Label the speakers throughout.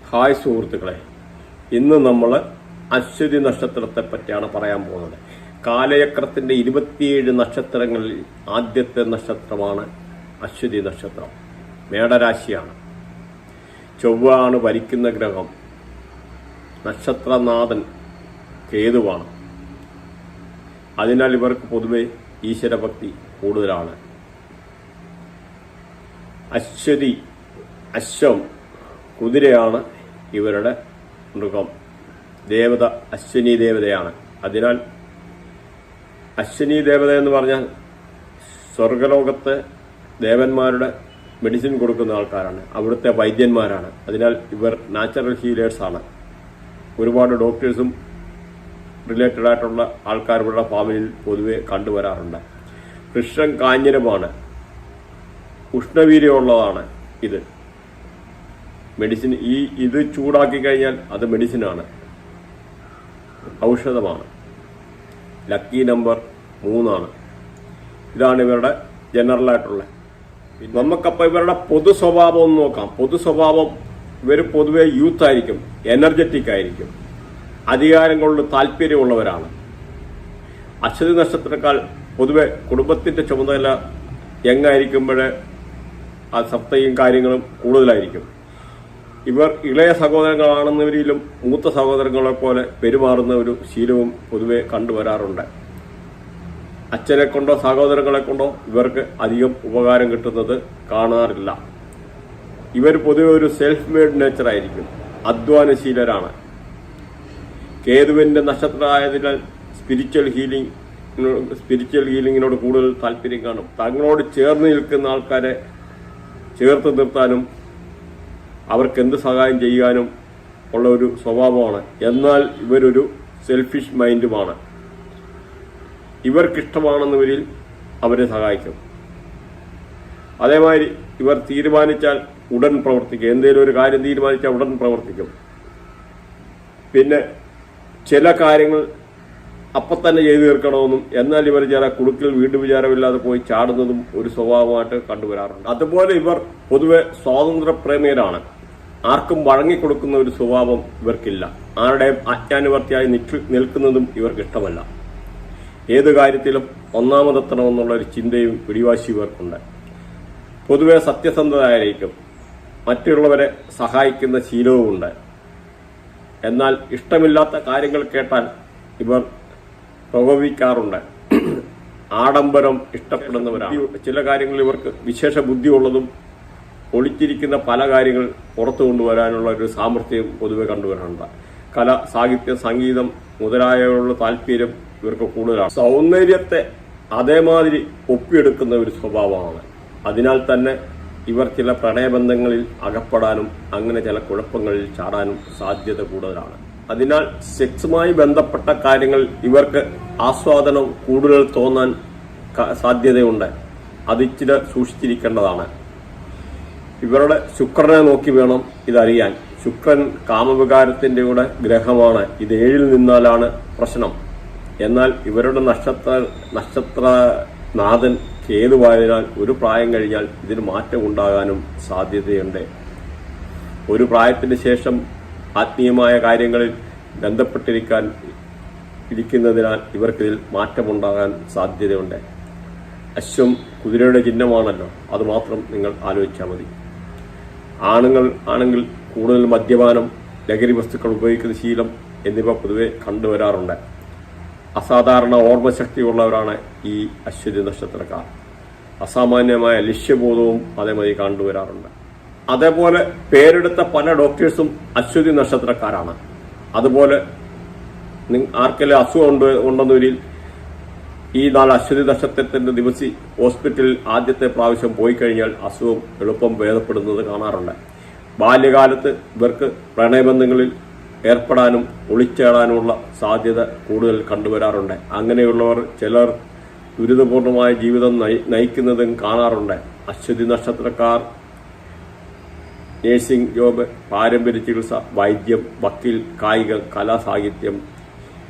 Speaker 1: Hi സുഹൃത്തുക്കളെ, ഇന്ന് നമ്മൾ അശ്വതി നക്ഷത്രത്തെ പറ്റിയാണ് പറയാൻ പോകുന്നത്. കാലചക്രത്തിന്റെ 27 നക്ഷത്രങ്ങളിൽ ആദ്യത്തെ നക്ഷത്രമാണ് അശ്വതി നക്ഷത്രം. മേടരാശിയാണ്. ചൊവ്വയാണ് ഭരിക്കുന്ന ഗ്രഹം. നക്ഷത്രനാഥൻ കേതുവാണ്. അതിനാൽ ഇവർക്ക് പൊതുവെ ഈശ്വരഭക്തി കൂടുതലാണ്. അശ്വതി, അശ്വം കുതിരയാണ് ഇവരുടെ മൃഗം. ദേവത അശ്വനി ദേവതയാണ്. അതിനാൽ അശ്വനി ദേവത എന്ന് പറഞ്ഞാൽ സ്വർഗലോകത്തെ ദേവന്മാരുടെ മെഡിസിൻ കൊടുക്കുന്ന ആൾക്കാരാണ്, അവിടുത്തെ വൈദ്യന്മാരാണ്. അതിനാൽ ഇവർ നാച്ചുറൽ ഹീലേഴ്സാണ്. ഒരുപാട് ഡോക്ടേഴ്സും റിലേറ്റഡ് ആയിട്ടുള്ള ആൾക്കാർ ഇവരുടെ ഫാമിലിയിൽ പൊതുവെ കണ്ടുവരാറുണ്ട്. വൃക്ഷം കാഞ്ഞിരമാണ്, ഉഷ്ണവീര്യമുള്ളതാണ്. ഇത് മെഡിസിൻ, ഇത് ചൂടാക്കി കഴിഞ്ഞാൽ അത് മെഡിസിനാണ്, ഔഷധമാണ്. ലക്കി നമ്പർ 3 ഇതാണ് ഇവരുടെ ജനറലായിട്ടുള്ള. നമുക്കപ്പോൾ ഇവരുടെ പൊതു സ്വഭാവം ഒന്ന് നോക്കാം. പൊതു സ്വഭാവം, ഇവർ പൊതുവെ യൂത്ത് ആയിരിക്കും, എനർജറ്റിക് ആയിരിക്കും, അധികാരം കൊണ്ട് താല്പര്യമുള്ളവരാണ്. അശ്വതി നക്ഷത്രക്കാൾ പൊതുവെ കുടുംബത്തിന്റെ ചുമതല യങ്ങായിരിക്കുമ്പോഴേ ആ സത്തയും കാര്യങ്ങളും കൂടുതലായിരിക്കും. ഇവർ ഇളയ സഹോദരങ്ങളാണെന്നവരിലും മൂത്ത സഹോദരങ്ങളെ പോലെ പെരുമാറുന്ന ഒരു ശീലവും പൊതുവെ കണ്ടുവരാറുണ്ട്. അച്ഛനെ കൊണ്ടോ സഹോദരങ്ങളെ കൊണ്ടോ ഇവർക്ക് അധികം ഉപകാരം കിട്ടുന്നത് കാണാറില്ല. ഇവർ പൊതുവെ ഒരു സെൽഫ് മെയ്ഡ് നേച്ചറായിരിക്കും, അധ്വാനശീലരാണ്. കേതുവിന്റെ നക്ഷത്രമായതിനാൽ സ്പിരിച്വൽ ഹീലിംഗിനോട് കൂടുതൽ താല്പര്യം കാണും. തങ്ങളോട് ചേർന്ന് നിൽക്കുന്ന ആൾക്കാരെ ചേർത്ത് നിർത്താനും അവർക്ക് എന്ത് സഹായം ചെയ്യാനും ഉള്ള ഒരു സ്വഭാവമാണ്. എന്നാൽ ഇവരൊരു സെൽഫിഷ് മൈൻഡുമാണ്. ഇവർക്കിഷ്ടമാണെന്നവരിൽ അവരെ സഹായിക്കും. അതേമാതിരി ഇവർ തീരുമാനിച്ചാൽ ഉടൻ പ്രവർത്തിക്കും. എന്തെങ്കിലും ഒരു കാര്യം തീരുമാനിച്ചാൽ ഉടൻ പ്രവർത്തിക്കും. പിന്നെ ചില കാര്യങ്ങൾ അപ്പം തന്നെ ചെയ്തു തീർക്കണമെന്നും, എന്നാൽ ഇവർ ചില കുടുക്കിൽ വീണ്ടും വിചാരമില്ലാതെ പോയി ചാടുന്നതും ഒരു സ്വഭാവമായിട്ട് കണ്ടുവരാറുണ്ട്. അതുപോലെ ഇവർ പൊതുവെ സ്വാതന്ത്ര്യപ്രേമിയരാണ്. ആർക്കും വഴങ്ങിക്കൊടുക്കുന്ന ഒരു സ്വഭാവം ഇവർക്കില്ല. ആരുടെയും ആജ്ഞാനുവർത്തിയായി നിൽക്കുന്നതും ഇവർക്ക് ഇഷ്ടമല്ല. ഏത് കാര്യത്തിലും ഒന്നാമതെത്തണമെന്നുള്ള ഒരു ചിന്തയും പിടിവാശി ഇവർക്കുണ്ട്. പൊതുവെ സത്യസന്ധരായിരിക്കും. മറ്റുള്ളവരെ സഹായിക്കുന്ന ശീലവുമുണ്ട്. എന്നാൽ ഇഷ്ടമില്ലാത്ത കാര്യങ്ങൾ കേട്ടാൽ ഇവർ പ്രകോപിക്കാറുണ്ട്. ആഡംബരം ഇഷ്ടപ്പെടുന്നവരാണ്. ചില കാര്യങ്ങൾ ഇവർക്ക് വിശേഷ ബുദ്ധിയുള്ളതും ഒളിച്ചിരിക്കുന്ന പല കാര്യങ്ങൾ പുറത്തു കൊണ്ടുവരാനുള്ള ഒരു സാമർഥ്യം പൊതുവെ കണ്ടുവരാറുണ്ട്. കല, സാഹിത്യം, സംഗീതം മുതലായവയുള്ള താല്പര്യം ഇവർക്ക് കൂടുതലാണ്. സൗന്ദര്യത്തെ അതേമാതിരി ഒപ്പിയെടുക്കുന്ന ഒരു സ്വഭാവമാണ്. അതിനാൽ തന്നെ ഇവർ ചില പ്രണയബന്ധങ്ങളിൽ അകപ്പെടാനും അങ്ങനെ ചില കുഴപ്പങ്ങളിൽ ചാടാനും സാധ്യത കൂടുതലാണ്. അതിനാൽ സെക്സുമായി ബന്ധപ്പെട്ട കാര്യങ്ങൾ ഇവർക്ക് ആസ്വാദനം കൂടുതൽ തോന്നാൻ സാധ്യതയുണ്ട്. അതിച്ചിരി സൂക്ഷിച്ചിരിക്കേണ്ടതാണ്. ഇവരുടെ ശുക്രനെ നോക്കി വേണം ഇതറിയാൻ. ശുക്രൻ കാമവികാരത്തിന്റെ കൂടെ ഗ്രഹമാണ്. ഇത് 7 നിന്നാലാണ് പ്രശ്നം. എന്നാൽ ഇവരുടെ നക്ഷത്രനാഥൻ കേതുവായതിനാൽ ഒരു പ്രായം കഴിഞ്ഞാൽ ഇതിന് മാറ്റം ഉണ്ടാകാനും സാധ്യതയുണ്ട്. ഒരു പ്രായത്തിന് ശേഷം ആത്മീയമായ കാര്യങ്ങളിൽ ബന്ധപ്പെട്ടിരിക്കുന്നതിനാൽ ഇവർക്കിതിൽ മാറ്റമുണ്ടാകാൻ സാധ്യതയുണ്ട്. അശ്വം കുതിരയുടെ ചിഹ്നമാണല്ലോ, അതുമാത്രം നിങ്ങൾ ആലോചിച്ചാൽ മതി. ആണുങ്ങൾ ആണെങ്കിൽ കൂടുതൽ മദ്യപാനം, ലഹരി വസ്തുക്കൾ ഉപയോഗിക്കുന്ന ശീലം എന്നിവ പൊതുവെ കണ്ടുവരാറുണ്ട്. അസാധാരണ ഓർമ്മശക്തിയുള്ളവരാണ് ഈ അശ്വതി നക്ഷത്രക്കാർ. അസാമാന്യമായ ലക്ഷ്യബോധവും അതേമാതിരി കണ്ടുവരാറുണ്ട്. അതേപോലെ പേരെടുത്ത പല ഡോക്ടേഴ്സും അശ്വതി നക്ഷത്രക്കാരാണ്. അതുപോലെ ആർക്കെല്ലാം അസുഖം ഉണ്ടെന്നവരിൽ ഈ 4 അശ്വതി നക്ഷത്രത്തിന്റെ ദിവസി ഹോസ്പിറ്റലിൽ ആദ്യത്തെ പ്രാവശ്യം പോയി കഴിഞ്ഞാൽ അസുഖം എളുപ്പം ഭേദപ്പെടുന്നത് കാണാറുണ്ട്. ബാല്യകാലത്ത് ഇവർക്ക് പ്രണയബന്ധങ്ങളിൽ ഏർപ്പെടാനും ഒളിച്ചേടാനുമുള്ള സാധ്യത കൂടുതൽ കണ്ടുവരാറുണ്ട്. അങ്ങനെയുള്ളവർ ചിലർ ദുരിതപൂർണമായ ജീവിതം നയിക്കുന്നതും കാണാറുണ്ട്. അശ്വതി നക്ഷത്രക്കാർ നേഴ്സിംഗ് ജോബ്, പാരമ്പര്യ ചികിത്സ, വൈദ്യം, വക്കീൽ, കായികം, കലാ, സാഹിത്യം,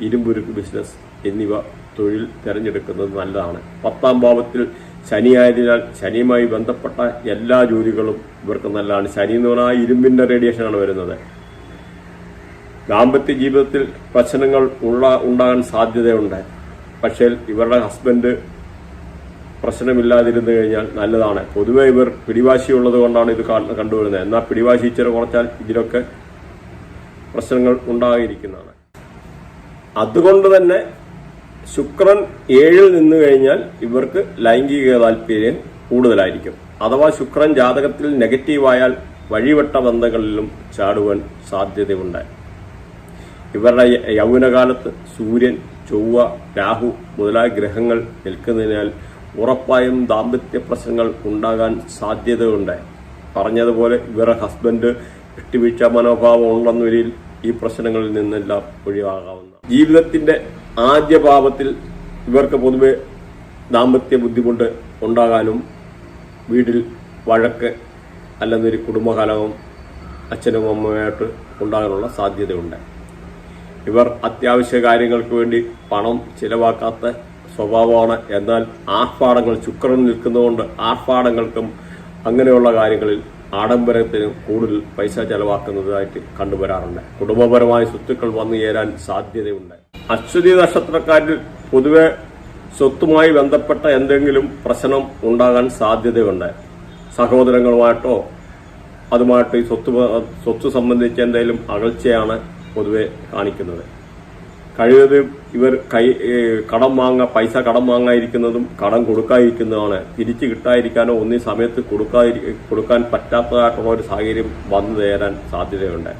Speaker 1: ഇരുമ്പുരുക്ക് ബിസിനസ് എന്നിവ തൊഴിൽ തിരഞ്ഞെടുക്കുന്നത് നല്ലതാണ്. 10ാം ഭാവത്തിൽ ശനിയായതിനാൽ ശനിയുമായി ബന്ധപ്പെട്ട എല്ലാ ജോലികളും ഇവർക്ക് നല്ലതാണ്. ശനി എന്ന് പറഞ്ഞാൽ ഇരുമ്പിന്റെ റേഡിയേഷനാണ് വരുന്നത്. ദാമ്പത്യ ജീവിതത്തിൽ പ്രശ്നങ്ങൾ ഉണ്ടാകാൻ സാധ്യതയുണ്ട്. പക്ഷേ ഇവരുടെ ഹസ്ബൻഡ് പ്രശ്നമില്ലാതിരുന്നു കഴിഞ്ഞാൽ നല്ലതാണ്. പൊതുവെ ഇവർ പിടിവാശിയുള്ളത് കൊണ്ടാണ് ഇത് കണ്ടുവരുന്നത്. എന്നാൽ പിടിവാശി ഇച്ചിരി കുറച്ചാൽ ഇതിലൊക്കെ പ്രശ്നങ്ങൾ ഉണ്ടായിരിക്കുന്നതാണ്. അതുകൊണ്ട് തന്നെ ശുക്രൻ 7-ൽ നിന്ന് കഴിഞ്ഞാൽ ഇവർക്ക് ലൈംഗിക താല്പര്യം കൂടുതലായിരിക്കും. അഥവാ ശുക്രൻ ജാതകത്തിൽ നെഗറ്റീവായാൽ വഴിവട്ട ബന്ധങ്ങളിലും ചാടുവാൻ സാധ്യതയുണ്ട്. ഇവരുടെ യൗവനകാലത്ത് സൂര്യൻ, ചൊവ്വ, രാഹു മുതലായ ഗ്രഹങ്ങൾ നിൽക്കുന്നതിനാൽ ഉറപ്പായും ദാമ്പത്യ പ്രശ്നങ്ങൾ ഉണ്ടാകാൻ സാധ്യതയുണ്ട്. പറഞ്ഞതുപോലെ ഇവരുടെ ഹസ്ബൻഡ് വിട്ടുവീഴ്ച മനോഭാവം ഉണ്ടെന്നവരിൽ ഈ പ്രശ്നങ്ങളിൽ നിന്നെല്ലാം ഒഴിവാകാവുന്ന. ജീവിതത്തിന്റെ ആദ്യ ഭാവത്തിൽ ഇവർക്ക് പൊതുവെ ദാമ്പത്യ ബുദ്ധിമുട്ട് ഉണ്ടാകാനും വീട്ടിൽ വഴക്ക് അല്ലെന്നൊരു കുടുംബകലഹം അച്ഛനും അമ്മയുമായിട്ട് ഉണ്ടാകാനുള്ള സാധ്യതയുണ്ട്. ഇവർ അത്യാവശ്യ കാര്യങ്ങൾക്ക് വേണ്ടി പണം ചിലവാക്കാത്ത സ്വഭാവമാണ്. എന്നാൽ ആർഭാടങ്ങൾ ശുക്രൻ നിൽക്കുന്നതുകൊണ്ട് ആർഭാടങ്ങൾക്കും അങ്ങനെയുള്ള കാര്യങ്ങളിൽ ആഡംബരത്തിനും കൂടുതൽ പൈസ ചെലവാക്കുന്നതായിട്ട് കണ്ടുവരാറുണ്ട്. കുടുംബപരമായ സ്വത്തുക്കൾ വന്നു ചേരാൻ സാധ്യതയുണ്ട്. അശ്വതി നക്ഷത്രക്കാരിൽ പൊതുവെ സ്വത്തുമായി ബന്ധപ്പെട്ട എന്തെങ്കിലും പ്രശ്നം ഉണ്ടാകാൻ സാധ്യതയുണ്ട്. സഹോദരങ്ങളുമായിട്ടോ അതുമായിട്ട് ഈ സ്വത്ത് സംബന്ധിച്ച് എന്തെങ്കിലും അകൽച്ചയാണ് പൊതുവെ കാണിക്കുന്നത്. കഴിവതും ഇവർ പൈസ കടം വാങ്ങാതിരിക്കുന്നതും കടം കൊടുക്കാതിരിക്കുന്നതാണ്. തിരിച്ചു കിട്ടാതിരിക്കാനോ ഒന്നീ സമയത്ത് കൊടുക്കാൻ പറ്റാത്തതായിട്ടുള്ള ഒരു സാഹചര്യം വന്നു ചേരാൻ സാധ്യതയുണ്ട്.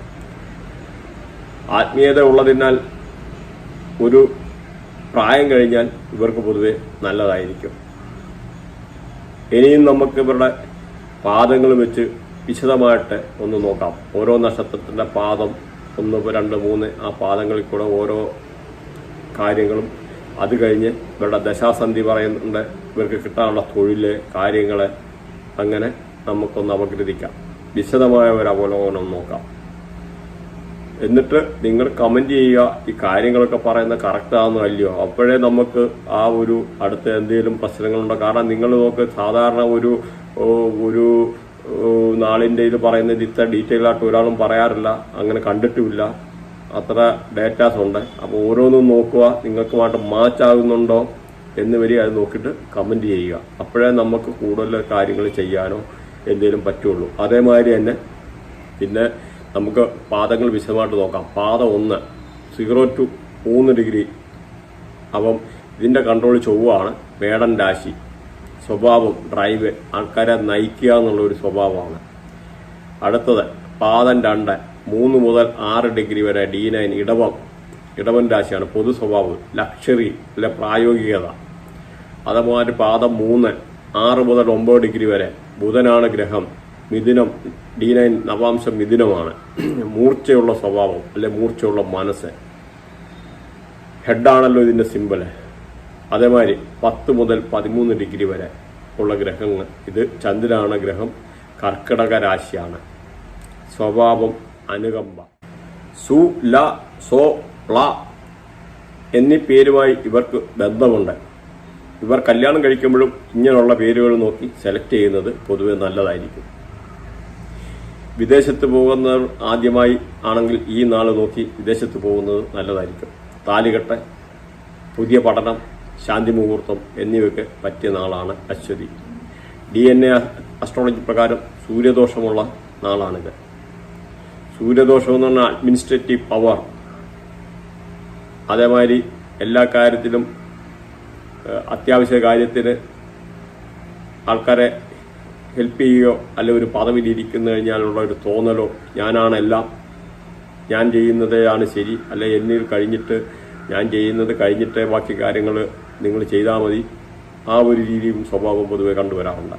Speaker 1: ആത്മീയത ഉള്ളതിനാൽ ഒരു പ്രായം കഴിഞ്ഞാൽ ഇവർക്ക് പൊതുവെ നല്ലതായിരിക്കും. ഇനിയും നമുക്ക് ഇവരുടെ പാദങ്ങൾ വെച്ച് വിശദമായിട്ട് ഒന്ന് നോക്കാം. ഓരോ നക്ഷത്രത്തിന്റെ പാദം 1, 2, 3 ആ പാദങ്ങളിൽ കൂടെ ഓരോ കാര്യങ്ങളും, അത് കഴിഞ്ഞ് ഇവരുടെ ദശാസന്ധി പറയുന്നുണ്ട്, ഇവർക്ക് കിട്ടാനുള്ള തൊഴില് കാര്യങ്ങള്, അങ്ങനെ നമുക്കൊന്ന് അപഗ്രഥിക്കാം. വിശദമായ ഒരു അവലോകനം നോക്കാം. എന്നിട്ട് നിങ്ങൾ കമന്റ് ചെയ്യുക, ഈ കാര്യങ്ങളൊക്കെ പറയുന്നത് കറക്റ്റാണെന്നോ അല്ലയോ. അപ്പോഴേ നമുക്ക് ആ ഒരു അടുത്ത എന്തെങ്കിലും പ്രശ്നങ്ങളുണ്ടോ. കാരണം നിങ്ങൾ നോക്ക്, സാധാരണ ഒരു നാളിന്റെ ഇത് പറയുന്നത് ഇത്ര ഡീറ്റെയിൽ ആയിട്ട് ഒരാളും പറയാറില്ല, അങ്ങനെ കണ്ടിട്ടുമില്ല. അത്ര ഡേറ്റാസ് ഉണ്ട്. അപ്പോൾ ഓരോന്നും നോക്കുക, നിങ്ങൾക്കുമായിട്ട് മാച്ച് ആകുന്നുണ്ടോ എന്ന് വരെ അത് നോക്കിയിട്ട് കമന്റ് ചെയ്യുക. അപ്പോഴേ നമുക്ക് കൂടുതൽ കാര്യങ്ങൾ ചെയ്യാനോ എന്തെങ്കിലും പറ്റുള്ളൂ. അതേമാതിരി തന്നെ പിന്നെ നമുക്ക് പാദങ്ങൾ വിശദമായിട്ട് നോക്കാം. പാദം 1 0 to 3 ഡിഗ്രി. അപ്പം ഇതിന്റെ കൺട്രോൾ ചൊവ്വാണ്. മേടൻ രാശി. സ്വഭാവം ഡ്രൈവ്, ആൾക്കാരെ നയിക്കുക എന്നുള്ള ഒരു സ്വഭാവമാണ്. അടുത്തത് പാദം 2 3 മുതൽ 6 ഡിഗ്രി വരെ D9 ഇടവൻ രാശിയാണ്. പൊതു സ്വഭാവം, ലക്ഷറി അല്ലെ പ്രായോഗികത. അതുമാതിരി പാദം 3 6 മുതൽ 9 ഡിഗ്രി വരെ ബുധനാണ് ഗ്രഹം. മിഥുനം D9 നവാംശം മിഥുനമാണ്. മൂർച്ചയുള്ള സ്വഭാവം അല്ലെ മൂർച്ചയുള്ള മനസ്സ്. ഹെഡാണല്ലോ ഇതിന്റെ സിമ്പല്. അതേമാതിരി 10 മുതൽ 13 ഡിഗ്രി വരെ ഉള്ള ഗ്രഹങ്ങൾ, ഇത് ചന്ദ്രനാണ് ഗ്രഹം. കർക്കിടക രാശിയാണ്. സ്വഭാവം അനുകമ്പ. സു ല സോ ള എന്നീ പേരുമായി ഇവർക്ക് ബന്ധമുണ്ട്. ഇവർ കല്യാണം കഴിക്കുമ്പോഴും ഇങ്ങനെയുള്ള പേരുകൾ നോക്കി സെലക്ട് ചെയ്യുന്നത് പൊതുവെ നല്ലതായിരിക്കും. വിദേശത്ത് പോകുന്നവർ ആദ്യമായി ആണെങ്കിൽ ഈ നാൾ നോക്കി വിദേശത്ത് പോകുന്നത് നല്ലതായിരിക്കും. താലികെട്ട്, പുതിയ പഠനം, ശാന്തി മുഹൂർത്തം എന്നിവയ്ക്ക് പറ്റിയ നാളാണ് അശ്വതി. DNA അസ്ട്രോളജി പ്രകാരം സൂര്യദോഷമുള്ള നാളാണിത്. സൂര്യദോഷം എന്ന് പറഞ്ഞാൽ അഡ്മിനിസ്ട്രേറ്റീവ് പവർ. അതേമാതിരി എല്ലാ കാര്യത്തിലും അത്യാവശ്യ കാര്യത്തിന് ആൾക്കാരെ ഹെൽപ്പ് ചെയ്യുകയോ അല്ലെ ഒരു പദവിയിൽ ഇരിക്കുന്നു കഴിഞ്ഞാലുള്ള ഒരു തോന്നലോ, ഞാനാണെല്ലാം, ഞാൻ ചെയ്യുന്നതാണ് ശരി, അല്ലെ എന്നിൽ കഴിഞ്ഞിട്ട് ഞാൻ ചെയ്യുന്നത് കഴിഞ്ഞിട്ടേ ബാക്കി കാര്യങ്ങൾ നിങ്ങൾ ചെയ്താൽ മതി, ആ ഒരു രീതിയും സ്വഭാവം പൊതുവെ കണ്ടുവരാറുണ്ട്.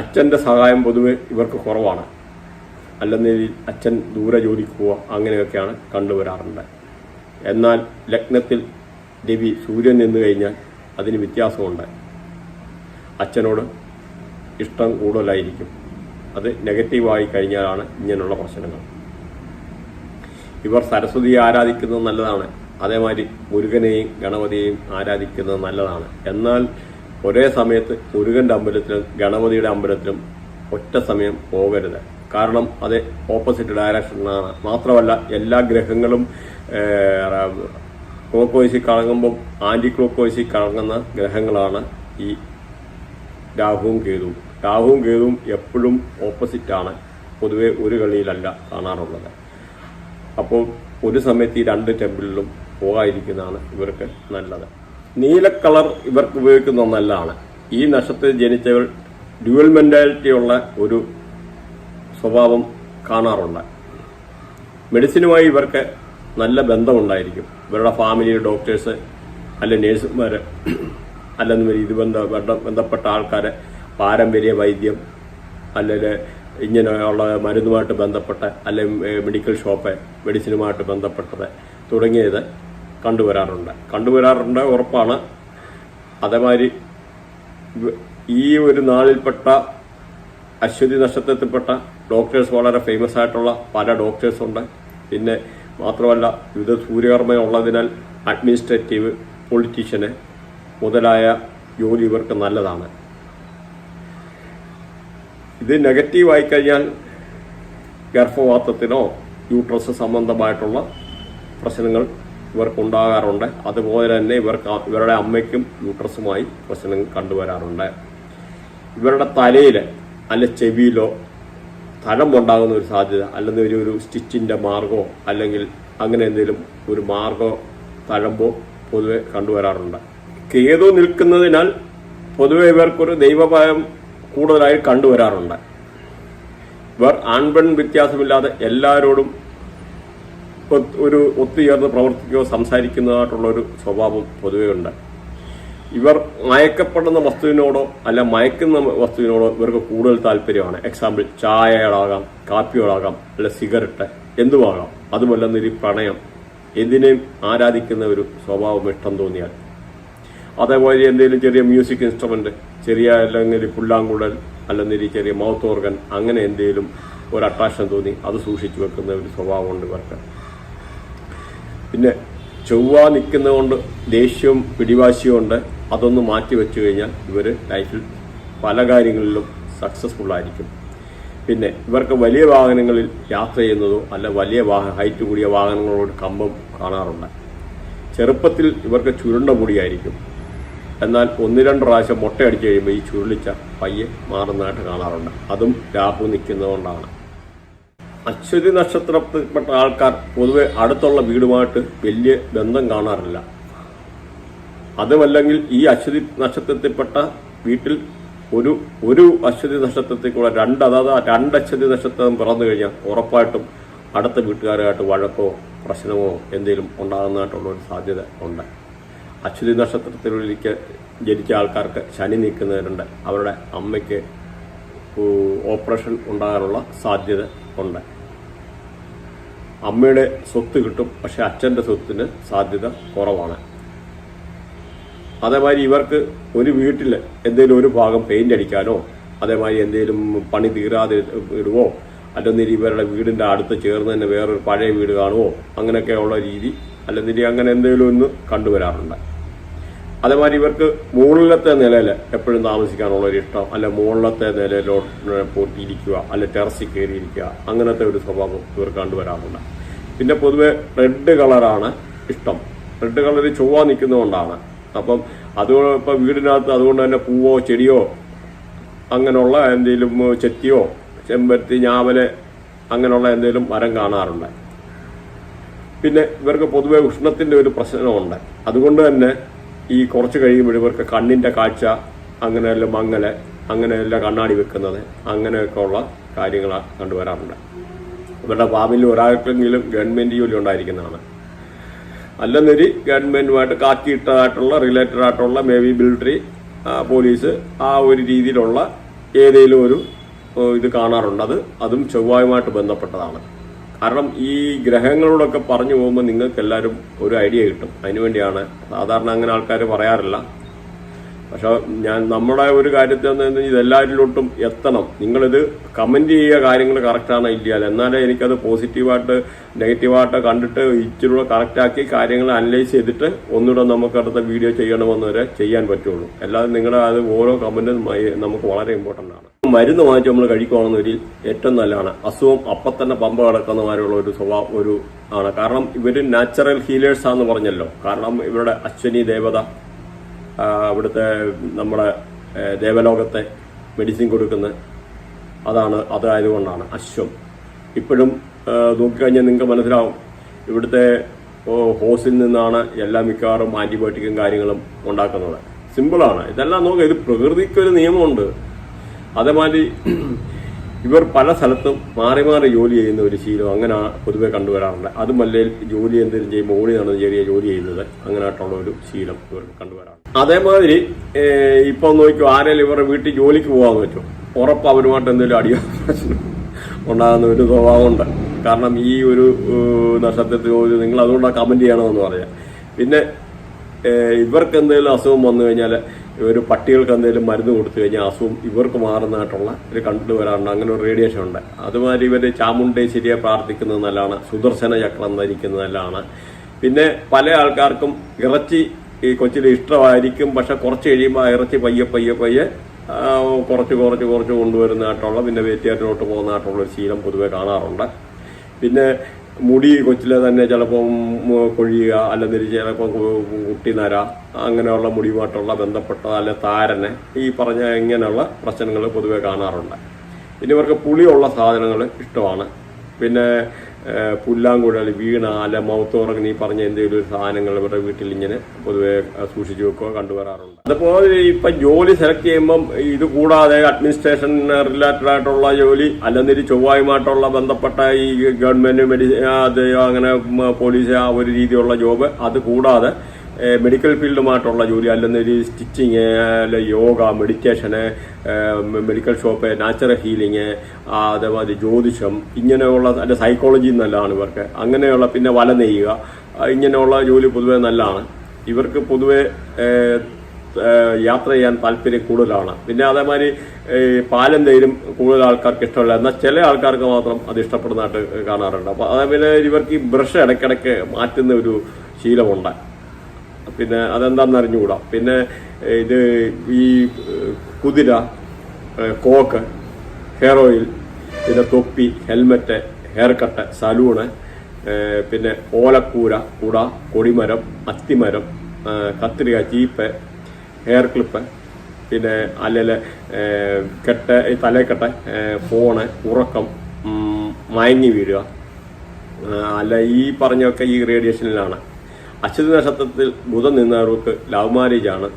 Speaker 1: അച്ഛൻ്റെ സഹായം പൊതുവെ ഇവർക്ക് കുറവാണ്. അല്ലെന്നതിൽ അച്ഛൻ ദൂരെ ജോലിക്ക് പോവുക അങ്ങനെയൊക്കെയാണ് കണ്ടുവരാറുണ്ട്. എന്നാൽ ലഗ്നത്തിൽ രവി സൂര്യൻ നിന്ന് കഴിഞ്ഞാൽ അതിന് വ്യത്യാസമുണ്ട്. അച്ഛനോട് ഇഷ്ടം കൂടുതലായിരിക്കും. അത് നെഗറ്റീവായി കഴിഞ്ഞാലാണ് ഇങ്ങനെയുള്ള പ്രശ്നങ്ങൾ. ഇവർ സരസ്വതിയെ ആരാധിക്കുന്നത് നല്ലതാണ്. അതേമാതിരി മുരുകനെയും ഗണപതിയെയും ആരാധിക്കുന്നത് നല്ലതാണ്. എന്നാൽ ഒരേ സമയത്ത് മുരുകന്റെ അമ്പലത്തിലും ഗണപതിയുടെ അമ്പലത്തിലും ഒറ്റ സമയം പോകരുത്. കാരണം അത് ഓപ്പോസിറ്റ് ഡയറക്ഷനാണ്. മാത്രമല്ല എല്ലാ ഗ്രഹങ്ങളും ക്ലോക്ക് വൈസിൽ കറങ്ങുമ്പം ആന്റി ക്ലോക്ക് വൈസിൽ കറങ്ങുന്ന ഗ്രഹങ്ങളാണ് ഈ രാഹുവും കേതുവും. രാഹുവും കേതുവും എപ്പോഴും ഓപ്പോസിറ്റാണ്, പൊതുവെ ഒരു കളിയിലല്ല കാണാറുള്ളത്. അപ്പോൾ ഒരു സമയത്ത് ഈ രണ്ട് ടെമ്പിളിലും പോകാതിരിക്കുന്നതാണ് ഇവർക്ക് നല്ലത്. നീല കളർ ഇവർക്ക് ഉപയോഗിക്കുന്ന നല്ലതാണ്. ഈ നക്ഷത്രത്തിൽ ജനിച്ചവർ ഡ്യുവൽ മെന്റാലിറ്റി ഉള്ള ഒരു സ്വഭാവം കാണാറുണ്ട്. മെഡിസിനുമായി ഇവർക്ക് നല്ല ബന്ധമുണ്ടായിരിക്കും. ഇവരുടെ ഫാമിലി ഡോക്ടേഴ്സ് അല്ലെ നേഴ്സുമാർ അല്ലെന്ന് ഇത് ബന്ധപ്പെട്ട ആൾക്കാരെ പാരമ്പര്യ വൈദ്യം അല്ലെങ്കിൽ ഇങ്ങനെയുള്ള മരുന്നുമായിട്ട് ബന്ധപ്പെട്ട അല്ലെങ്കിൽ മെഡിക്കൽ ഷോപ്പ് മെഡിസിനുമായിട്ട് ബന്ധപ്പെട്ടത് തുടങ്ങിയത് കണ്ടുവരാറുണ്ട് ഉറപ്പാണ്. അതേമാതിരി ഈ ഒരു നാളിൽപ്പെട്ട അശ്വതി നക്ഷത്രത്തിൽപ്പെട്ട ഡോക്ടേഴ്സ് വളരെ ഫേമസ് ആയിട്ടുള്ള പല ഡോക്ടേഴ്സുണ്ട്. പിന്നെ മാത്രമല്ല ഇത് സൂര്യകർമ്മ ഉള്ളതിനാൽ അഡ്മിനിസ്ട്രേറ്റീവ്, പൊളിറ്റീഷ്യന് മുതലായ ജോലി ഇവർക്ക് നല്ലതാണ്. ഇത് നെഗറ്റീവ് ആയിക്കഴിഞ്ഞാൽ ഗർഭപാത്രത്തിനോ യൂട്രസ് സംബന്ധമായിട്ടുള്ള പ്രശ്നങ്ങൾ ഇവർക്കുണ്ടാകാറുണ്ട്. അതുപോലെ തന്നെ ഇവരുടെ അമ്മയ്ക്കും യൂട്രസുമായി പ്രശ്നങ്ങൾ കണ്ടുവരാറുണ്ട്. ഇവരുടെ തലയിൽ അല്ലെ ചെവിയിലോ തഴമ്പുണ്ടാകുന്ന ഒരു സാധ്യത, അല്ലെങ്കിൽ ഒരു സ്റ്റിച്ചിന്റെ മാർഗമോ അല്ലെങ്കിൽ അങ്ങനെ എന്തെങ്കിലും ഒരു മാർഗമോ തഴമ്പോ പൊതുവെ കണ്ടുവരാറുണ്ട്. കേതു നിൽക്കുന്നതിനാൽ പൊതുവെ ഇവർക്കൊരു ദൈവഭയം കൂടുതലായി കണ്ടുവരാറുണ്ട്. ഇവർ ആൺപെൺ വ്യത്യാസമില്ലാതെ എല്ലാവരോടും ഒരു ഒത്തുചേർന്ന് പ്രവർത്തിക്കുകയോ സംസാരിക്കുന്നതായിട്ടുള്ള ഒരു സ്വഭാവം പൊതുവെ ഉണ്ട്. ഇവർ മയക്കപ്പെടുന്ന വസ്തുവിനോടോ അല്ല മയക്കുന്ന വസ്തുവിനോടോ ഇവർക്ക് കൂടുതൽ താല്പര്യമാണ്. എക്സാമ്പിൾ ചായകളാകാം, കാപ്പികളാകാം, അല്ല സിഗരറ്റ്, എന്തുമാകാം. അതുമല്ലെന്നൊരു പ്രണയം, എന്തിനേയും ആരാധിക്കുന്ന ഒരു സ്വഭാവം ഇഷ്ടം തോന്നിയാൽ. അതേപോലെ എന്തെങ്കിലും ചെറിയ മ്യൂസിക് ഇൻസ്ട്രുമെന്റ്, ചെറിയ അല്ലെങ്കിൽ പുല്ലാങ്കുഴൽ അല്ലെങ്കിൽ ചെറിയ മൗത്ത് ഓർഗൻ, അങ്ങനെ എന്തെങ്കിലും ഒരു അട്രാക്ഷൻ തോന്നി അത് സൂക്ഷിച്ചു വെക്കുന്ന ഒരു സ്വഭാവമുണ്ട് ഇവർക്ക്. പിന്നെ ചൊവ്വ നിൽക്കുന്നതുകൊണ്ട് ദേഷ്യവും പിടിവാശിയും ഉണ്ട്. അതൊന്ന് മാറ്റി വെച്ചു കഴിഞ്ഞാൽ ഇവർ ലൈഫിൽ പല കാര്യങ്ങളിലും സക്സസ്ഫുൾ ആയിരിക്കും. പിന്നെ ഇവർക്ക് വലിയ വാഹനങ്ങളിൽ യാത്ര ചെയ്യുന്നതോ അല്ല വലിയ ഹൈറ്റ് കൂടിയ വാഹനങ്ങളോട് കമ്പം കാണാറുണ്ട്. ചെറുപ്പത്തിൽ ഇവർക്ക് ചുരുണ്ട മുടിയായിരിക്കും. എന്നാൽ 1-2 പ്രാവശ്യം മുട്ടയടിച്ചു കഴിയുമ്പോൾ ഈ ചുരുളിച്ച പയ്യെ മാറുന്നതായിട്ട് കാണാറുണ്ട്. അതും രാഹു നിൽക്കുന്നതുകൊണ്ടാണ്. അശ്വതി നക്ഷത്രത്തിൽപ്പെട്ട ആൾക്കാർ പൊതുവെ അടുത്തുള്ള വീടുമായിട്ട് വലിയ ബന്ധം കാണാറില്ല. അതുമല്ലെങ്കിൽ ഈ അശ്വതി നക്ഷത്രത്തിൽപ്പെട്ട വീട്ടിൽ ഒരു അശ്വതി നക്ഷത്രത്തിൽ കൂടെ രണ്ട് അശ്വതി നക്ഷത്രം പിറന്നു കഴിഞ്ഞാൽ ഉറപ്പായിട്ടും അടുത്ത വീട്ടുകാരുമായിട്ട് വഴക്കോ പ്രശ്നമോ എന്തെങ്കിലും ഉണ്ടാകുന്നതായിട്ടുള്ള ഒരു സാധ്യത ഉണ്ട്. അശ്വതി നക്ഷത്രത്തിലേക്ക് ജനിച്ച ആൾക്കാർക്ക് ശനി നീക്കുന്നതിനുണ്ട്. അവരുടെ അമ്മയ്ക്ക് ഓപ്പറേഷൻ ഉണ്ടാകാനുള്ള സാധ്യത ഉണ്ട്. അമ്മയുടെ സ്വത്ത് കിട്ടും, പക്ഷെ അച്ഛൻ്റെ സ്വത്തിന് സാധ്യത കുറവാണ്. അതേമാതിരി ഇവർക്ക് ഒരു വീട്ടിൽ എന്തെങ്കിലും ഒരു ഭാഗം പെയിന്റ് അടിക്കാനോ അതേമാതിരി എന്തെങ്കിലും പണി തീരാതെ ഇടുവോ അല്ലെങ്കിൽ ഇവരുടെ വീടിൻ്റെ അടുത്ത് ചേർന്ന് തന്നെ വേറൊരു പഴയ വീട് കാണുമോ അങ്ങനെയൊക്കെയുള്ള രീതി അല്ലെങ്കിൽ അങ്ങനെ എന്തെങ്കിലും ഒന്ന് കണ്ടുവരാറുണ്ട്. അതേമാതിരി ഇവർക്ക് മുകളിലത്തെ നിലയിൽ എപ്പോഴും താമസിക്കാനുള്ള ഒരു ഇഷ്ടം, അല്ലെ മുകളിലത്തെ നിലയിലോട്ട് പോറ്റിയിരിക്കുക, അല്ലെ ടെറസിൽ കയറിയിരിക്കുക, അങ്ങനത്തെ ഒരു സ്വഭാവം ഇവർ കണ്ടുവരാറുണ്ട്. പിന്നെ പൊതുവെ റെഡ് കളറാണ് ഇഷ്ടം. റെഡ് കളർ ചൊവ്വ നിൽക്കുന്നതുകൊണ്ടാണ്. അപ്പം ഇപ്പം വീടിനകത്ത് അതുകൊണ്ട് തന്നെ പൂവോ ചെടിയോ അങ്ങനെയുള്ള എന്തെങ്കിലും ചെത്തിയോ ചെമ്പരത്തി ഞാവല് അങ്ങനെയുള്ള എന്തെങ്കിലും മരം കാണാറുണ്ട്. പിന്നെ ഇവർക്ക് പൊതുവെ ഉഷ്ണത്തിന്റെ ഒരു പ്രശ്നമുണ്ട്. അതുകൊണ്ട് തന്നെ ഈ കുറച്ച് കഴിയുമ്പോൾ ഇവർക്ക് കണ്ണിന്റെ കാഴ്ച അങ്ങനെയെല്ലാം മങ്ങല്, അങ്ങനെയെല്ലാം കണ്ണാടി വെക്കുന്നത്, അങ്ങനെയൊക്കെ ഉള്ള കാര്യങ്ങൾ കണ്ടുവരാറുണ്ട്. ഇവരുടെ ഫാമിലി ഒരാൾക്കെങ്കിലും ഗവൺമെന്റ് ജോലി ഉണ്ടായിരിക്കുന്നതാണ്. അല്ലെന്നൊരു ഗവൺമെന്റുമായിട്ട് കാക്കിയിട്ടതായിട്ടുള്ള റിലേറ്റഡ് ആയിട്ടുള്ള മേ ബി മിലിറ്ററി, പോലീസ്, ആ ഒരു രീതിയിലുള്ള ഏതെങ്കിലും ഒരു ഇത് കാണാറുണ്ട്. അതും ചൊവ്വായുമായിട്ട് ബന്ധപ്പെട്ടതാണ്. കാരണം ഈ ഗ്രഹങ്ങളോടൊക്കെ പറഞ്ഞു പോകുമ്പോൾ നിങ്ങൾക്ക് എല്ലാവരും ഒരു ഐഡിയ കിട്ടും. അതിനുവേണ്ടിയാണ് സാധാരണ അങ്ങനെ ആൾക്കാർ പറയാറില്ല. പക്ഷെ നമ്മുടെ ഒരു കാര്യത്തിൽ ഇതെല്ലാവരിലോട്ടും എത്തണം. നിങ്ങളിത് കമന്റ് ചെയ്യുക, കാര്യങ്ങൾ കറക്റ്റാണ് ഇല്ല, എന്നാലേ എനിക്കത് പോസിറ്റീവായിട്ട് നെഗറ്റീവായിട്ട് കണ്ടിട്ട് ഇച്ചിരി കറക്റ്റാക്കി കാര്യങ്ങൾ അനലൈസ് ചെയ്തിട്ട് ഒന്നുകൂടെ നമുക്ക് അടുത്ത വീഡിയോ ചെയ്യണമെന്ന് വരെ ചെയ്യാൻ പറ്റുള്ളൂ. അല്ലാതെ നിങ്ങളുടെ അത് ഓരോ കമന്റും നമുക്ക് വളരെ ഇമ്പോർട്ടൻ്റ് ആണ്. മരുന്ന് വാങ്ങിച്ച് നമ്മൾ കഴിക്കുകയാണെന്നൊരു ഏറ്റവും നല്ലതാണ്. അസുഖം അപ്പം തന്നെ പമ്പ കിടക്കുന്നമാരുള്ള ഒരു സ്വഭാവം ഒരു ആണ്. കാരണം ഇവർ നാച്ചുറൽ ഹീലേഴ്സാന്ന് പറഞ്ഞല്ലോ. കാരണം ഇവരുടെ അശ്വനി ദേവത ഇവിടുത്തെ നമ്മുടെ ദേവലോകത്തെ മെഡിസിൻ കൊടുക്കുന്നത് അതായതുകൊണ്ടാണ് അശ്വം. ഇപ്പോഴും നോക്കിക്കഴിഞ്ഞാൽ നിങ്ങൾക്ക് മനസ്സിലാവും ഇവിടുത്തെ ഹോസിൽ നിന്നാണ് എല്ലാ മിക്കവാറും ആന്റിബയോട്ടിക്കും കാര്യങ്ങളും ഉണ്ടാക്കുന്നത്. സിമ്പിളാണ് ഇതെല്ലാം. നോക്കുക, ഇത് പ്രകൃതിക്കൊരു നിയമമുണ്ട്. അതേമാതിരി ഇവർ പല സ്ഥലത്തും മാറി മാറി ജോലി ചെയ്യുന്ന ഒരു ശീലം അങ്ങനെ പൊതുവെ കണ്ടുവരാറുണ്ട്. അതുമല്ലേ ജോലി എന്തെങ്കിലും ചെയ്യുമ്പോൾ ഓടി നടന്ന് ചെറിയ ജോലി ചെയ്യുന്നത് അങ്ങനെയായിട്ടുള്ള ഒരു ശീലം ഇവർക്ക് കണ്ടുവരാറുണ്ട്. അതേമാതിരി ഇപ്പൊ നോക്കിയോ, ആരെങ്കിലും ഇവരുടെ വീട്ടിൽ ജോലിക്ക് പോകാൻ പറ്റും, ഉറപ്പ് അവരുമായിട്ട് എന്തെങ്കിലും അടിയോ പ്രശ്നം ഉണ്ടാകുന്ന ഒരു സ്വഭാവമുണ്ട്. കാരണം ഈ ഒരു നക്ഷത്രത്തിൽ നിങ്ങൾ അതുകൊണ്ടാണ് കമന്റ് ചെയ്യണമെന്ന് പറയാം. പിന്നെ ഇവർക്ക് എന്തെങ്കിലും അസുഖം വന്നു കഴിഞ്ഞാൽ ഒരു പട്ടികൾക്ക് എന്തെങ്കിലും മരുന്ന് കൊടുത്തു കഴിഞ്ഞാൽ അസുഖം ഇവർക്ക് മാറുന്നതായിട്ടുള്ള ഒരു കണ്ടുവരാറുണ്ട്. അങ്ങനെ ഒരു റേഡിയേഷൻ ഉണ്ട്. അതുമാതിരി ഇവർ ചാമുണ്ടേശ്വരിയെ പ്രാർത്ഥിക്കുന്നത് നല്ലതാണ്. സുദർശന ചക്രം ധരിക്കുന്നത് നല്ലതാണ്. പിന്നെ പല ആൾക്കാർക്കും ഇറച്ചി ഈ കൊച്ചിൽ ഇഷ്ടമായിരിക്കും. പക്ഷെ കുറച്ച് കഴിയുമ്പോൾ ഇറച്ചി പയ്യെ കുറച്ച് കൊണ്ടുവരുന്നതായിട്ടുള്ള പിന്നെ വ്യത്യാസത്തിലോട്ട് പോകുന്നതായിട്ടുള്ള ഒരു ശീലം പൊതുവെ കാണാറുണ്ട്. പിന്നെ മുടി കൊച്ചിലെ തന്നെ ചിലപ്പം കൊഴിയുക, അല്ലെങ്കിൽ ചിലപ്പോൾ കുട്ടിനര, അങ്ങനെയുള്ള മുടിയുമായിട്ടുള്ള ബന്ധപ്പെട്ട അല്ലെ താരനെ ഈ പറഞ്ഞ ഇങ്ങനെയുള്ള പ്രശ്നങ്ങൾ പൊതുവെ കാണാറുണ്ട്. പിന്നെ ഇവർക്ക് പുളിയുള്ള സാധനങ്ങൾ ഇഷ്ടമാണ്. പിന്നെ പുല്ലാങ്കുഴൽ, വീണ, അല്ലെ മൗത്തോറങ്ങി ഈ പറഞ്ഞ എന്തെങ്കിലും ഒരു സാധനങ്ങൾ ഇവരുടെ വീട്ടിൽ ഇങ്ങനെ പൊതുവെ സൂക്ഷിച്ചു വെക്കുക കണ്ടുവരാറുണ്ട്. അതുപോലെ ഇപ്പൊ ജോലി സെലക്ട് ചെയ്യുമ്പം ഇത് കൂടാതെ അഡ്മിനിസ്ട്രേഷൻ റിലേറ്റഡ് ആയിട്ടുള്ള ജോലി, അല്ലെങ്കിൽ ചൊവ്വായുമായിട്ടുള്ള ബന്ധപ്പെട്ട ഈ ഗവൺമെന്റ് അങ്ങനെ പോലീസ് ആ ഒരു രീതിയിലുള്ള ജോബ്, അത് കൂടാതെ മെഡിക്കൽ ഫീൽഡുമായിട്ടുള്ള ജോലി, അല്ലെങ്കിൽ സ്റ്റിച്ചിങ്, അല്ലെ യോഗ, മെഡിറ്റേഷന്, മെഡിക്കൽ ഷോപ്പ്, നാച്ചുറൽ ഹീലിംഗ്, അതേമാതിരി ജ്യോതിഷം, ഇങ്ങനെയുള്ള അല്ലെ സൈക്കോളജി നല്ലതാണ് ഇവർക്ക്. അങ്ങനെയുള്ള പിന്നെ വല നെയ്യുക, ഇങ്ങനെയുള്ള ജോലി പൊതുവെ നല്ലതാണ്. ഇവർക്ക് പൊതുവെ യാത്ര ചെയ്യാൻ താല്പര്യം കൂടുതലാണ്. പിന്നെ അതേമാതിരി പാലും തേരും കൂടുതൽ ആൾക്കാർക്ക് ഇഷ്ടമല്ല, എന്നാൽ ചില ആൾക്കാർക്ക് മാത്രം അത് ഇഷ്ടപ്പെടുന്നതായിട്ട് കാണാറുണ്ട്. അപ്പൊ അതേപോലെ ഇവർക്ക് ഈ ബ്രഷ് ഇടയ്ക്കിടയ്ക്ക് മാറ്റുന്ന ഒരു ശീലമുണ്ട്. പിന്നെ അതെന്താണെന്ന് അറിഞ്ഞുകൂടാ. പിന്നെ ഇത് ഈ കുതിര, കോക്ക്, ഹെയർ ഓയിൽ, പിന്നെ തൊപ്പി, ഹെൽമെറ്റ്, ഹെയർ കട്ട്, സലൂണ്, പിന്നെ ഓലക്കൂര, കുട, കൊടിമരം, അത്തിമരം, കത്രിക, ചീപ്പ്, ഹെയർ ക്ലിപ്പ്, പിന്നെ അല്ലെങ്കിൽ കെട്ട്, തലക്കെട്ട്, ഫോണ്, ഉറക്കം, മയങ്ങി വീഴുക, അല്ല ഈ പറഞ്ഞൊക്കെ ഈ റേഡിയേഷനിലാണ്. അശ്വതി നക്ഷത്രത്തിൽ ബുധൻ നിന്നവർക്ക് ലവ് മാരേജാണ്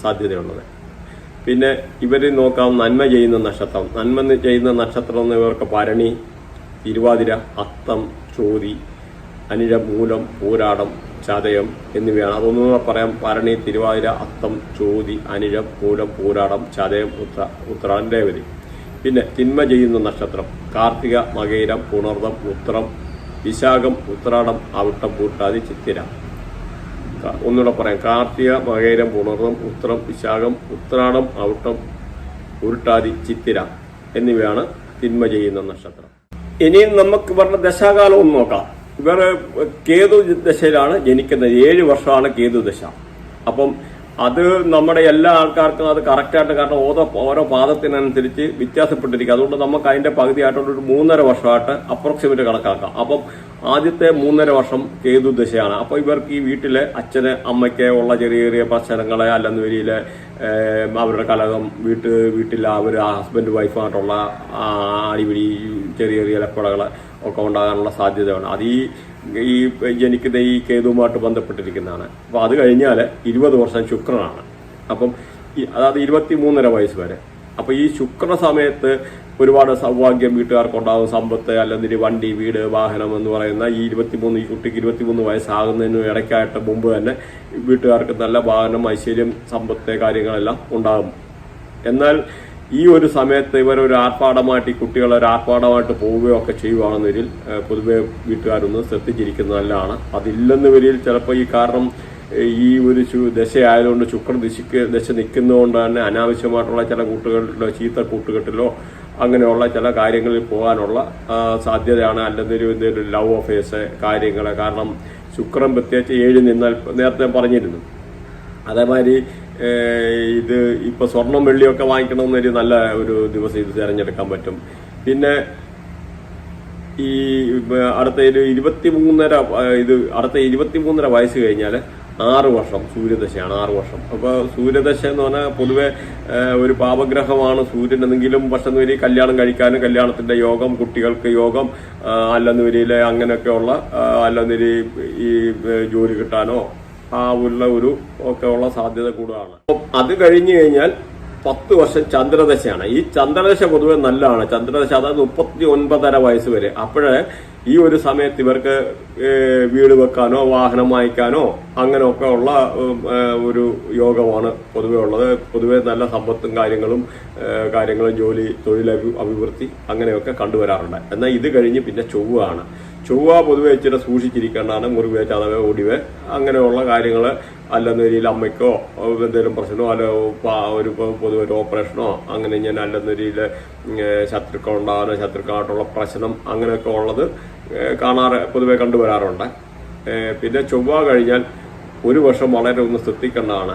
Speaker 1: സാധ്യതയുള്ളത്. പിന്നെ ഇവരിൽ നോക്കാം നന്മ ചെയ്യുന്ന നക്ഷത്രം. നന്മ ചെയ്യുന്ന നക്ഷത്രം എന്ന് ഇവർക്ക് ഭരണി, തിരുവാതിര, അത്തം, ചോതി, അനിഴം, മൂലം, പൂരാടം, ചതയം എന്നിവയാണ്. അതൊന്നുകൂടെ പറയാം. ഭരണി, തിരുവാതിര, അത്തം, ചോതി, അനിഴം, മൂലം, പൂരാടം, ചതയം, ഉത്രാടം, രേവതി. പിന്നെ തിന്മ ചെയ്യുന്ന നക്ഷത്രം കാർത്തിക, മകയിരം, പുണർദം, ഉത്രം, വിശാഖം, ഉത്രാടം, അവിട്ടം, പൂട്ടാതി, ചിത്തിര. ഒന്നുകൂടെ പറയാം. കാർത്തിക, മകയിരം, പുണർദം, ഉത്രം, വിശാഖം, ഉത്രാടം, ഔട്ടം, ഉരുട്ടാതി, ചിത്തിര എന്നിവയാണ് തിന്മ ചെയ്യുന്ന നക്ഷത്രം. ഇനിയും നമുക്ക് ഇവരുടെ ദശാകാലവും നോക്കാം. ഇവർ കേതു ദശയിലാണ് ജനിക്കുന്നത്. 7 വർഷമാണ് കേതു ദശ. അപ്പം അത് നമ്മുടെ എല്ലാ ആൾക്കാർക്കും അത് കറക്റ്റായിട്ട്, കാരണം ഓരോ പാദത്തിനനുസരിച്ച് വ്യത്യാസപ്പെട്ടിരിക്കും. അതുകൊണ്ട് നമുക്ക് അതിന്റെ പകുതിയായിട്ടുള്ള ഒരു 3.5 വർഷമായിട്ട് അപ്രോക്സിമേറ്റ് കണക്കാക്കാം. അപ്പം ആദ്യത്തെ 3.5 വർഷം കേതു ദശയാണ്. അപ്പൊ ഇവർക്ക് ഈ വീട്ടിലെ അച്ഛന് അമ്മയ്ക്ക് ഉള്ള ചെറിയ ചെറിയ പ്രശ്നങ്ങളെ, അല്ലെങ്കിൽ വരിയിലെ അവരുടെ കലഹം, വീട്ടിൽ അവർ ഹസ്ബൻഡ് വൈഫായിട്ടുള്ള അടിപിടി, ചെറിയ ചെറിയ ലപ്പടകള് ഒക്കെ ഉണ്ടാകാനുള്ള സാധ്യതയാണ്. അത് ഈ ജനിക്കുന്ന ഈ കേതുവുമായിട്ട് ബന്ധപ്പെട്ടിരിക്കുന്നതാണ്. അപ്പൊ അത് കഴിഞ്ഞാൽ 20 വർഷം ശുക്രനാണ്. അപ്പം അതായത് 23.5 വയസ്സ് വരെ. അപ്പൊ ഈ ശുക്ര സമയത്ത് ഒരുപാട് സൗഭാഗ്യം വീട്ടുകാർക്കുണ്ടാകും. സമ്പത്ത്, അല്ലെങ്കിൽ വണ്ടി, വീട്, വാഹനം എന്ന് പറയുന്ന ഈ കുട്ടിക്ക് 23 വയസ്സാകുന്നതിന് ഇടയ്ക്കായിട്ട് മുമ്പ് തന്നെ വീട്ടുകാർക്ക് നല്ല വാഹനം, ഐശ്വര്യം, സമ്പത്ത് കാര്യങ്ങളെല്ലാം ഉണ്ടാകും. എന്നാൽ ഈ ഒരു സമയത്ത് ഇവരൊരു ആർഭാടമായിട്ട്, ഈ കുട്ടികളൊരു ആർഭാടമായിട്ട് പോവുകയൊക്കെ ചെയ്യുവാണെന്നതിൽ പൊതുവെ വീട്ടുകാരൊന്ന് ശ്രദ്ധിച്ചിരിക്കുന്നത് നല്ലതാണ്. അതില്ലെന്ന് വരിയിൽ ചിലപ്പോൾ ഈ കാരണം ഈ ഒരു ദശയായതുകൊണ്ട്, ദശ നിൽക്കുന്നതുകൊണ്ട് തന്നെ അനാവശ്യമായിട്ടുള്ള ചില കൂട്ടുകെട്ടിലോ, ചീത്ത കൂട്ടുകെട്ടിലോ അങ്ങനെയുള്ള ചില കാര്യങ്ങളിൽ പോകാനുള്ള സാധ്യതയാണ്. അല്ലെങ്കിൽ എന്തെങ്കിലും ലവ് അഫെയർസ് കാര്യങ്ങൾ. കാരണം ശുക്രൻ പ്രത്യേകിച്ച് 7 നിന്നാൽ നേരത്തെ പറഞ്ഞിരുന്നു. അതേമാതിരി ഇത് ഇപ്പൊ സ്വർണം വെള്ളിയൊക്കെ വാങ്ങിക്കണമെന്നൊരു നല്ല ഒരു ദിവസം ഇത് തിരഞ്ഞെടുക്കാൻ പറ്റും. പിന്നെ ഈ അടുത്ത ഒരു 23.5 വയസ്സ് കഴിഞ്ഞാൽ 6 വർഷം സൂര്യദശയാണ്. 6 വർഷം. അപ്പോൾ സൂര്യദശ എന്ന് പറഞ്ഞാൽ പൊതുവെ ഒരു പാപഗ്രഹമാണ് സൂര്യൻ എന്നെങ്കിലും പക്ഷെ വരി കല്യാണം കഴിക്കാനും കല്യാണത്തിന്റെ യോഗം, കുട്ടികൾക്ക് യോഗം, അല്ലെന്നുവരിയിലെ അങ്ങനെയൊക്കെയുള്ള അല്ലെന്നുവരി ഈ ജോലി കിട്ടാനോ ഒക്കെ ഉള്ള സാധ്യത കൂടുതലാണ്. അപ്പം അത് കഴിഞ്ഞു കഴിഞ്ഞാൽ 10 വർഷം ചന്ദ്രദശയാണ്. ഈ ചന്ദ്രദശ പൊതുവെ നല്ലതാണ്. ചന്ദ്രദശ അതായത് 39.5 വയസ്സ് വരെ. അപ്പോഴേ ഈ ഒരു സമയത്ത് ഇവർക്ക് വീട് വെക്കാനോ വാഹനം വാങ്ങിക്കാനോ അങ്ങനെയൊക്കെ ഉള്ള ഒരു യോഗമാണ് പൊതുവെ ഉള്ളത്. പൊതുവെ നല്ല സമ്പത്തും കാര്യങ്ങളും ജോലി, തൊഴിൽ അഭിവൃദ്ധി അങ്ങനെയൊക്കെ കണ്ടുവരാറുണ്ട്. എന്നാൽ ഇത് കഴിഞ്ഞ് പിന്നെ ചൊവ്വയാണ്. ചൊവ്വ പൊതുവെ ഇച്ചിരി സൂക്ഷിച്ചിരിക്കേണ്ടതാണ്. മുറിവേ, ചതവേ, ഒടിവേ അങ്ങനെയുള്ള കാര്യങ്ങൾ അല്ലെന്ന രീതിയിൽ അമ്മയ്ക്കോ എന്തെങ്കിലും പ്രശ്നമോ അല്ല ഒരു പൊതുവെ ഒരു ഓപ്പറേഷനോ അങ്ങനെ ഞാൻ അല്ലെന്ന രീതിയിൽ ശത്രുക്കളുണ്ടാകാനോ ശത്രുക്കളായിട്ടുള്ള പ്രശ്നം അങ്ങനെയൊക്കെ ഉള്ളത് പൊതുവെ കണ്ടുവരാറുണ്ട്. പിന്നെ ചൊവ്വ കഴിഞ്ഞാൽ 1 വർഷം വളരെ ഒന്ന് ശ്രദ്ധിക്കേണ്ടതാണ്.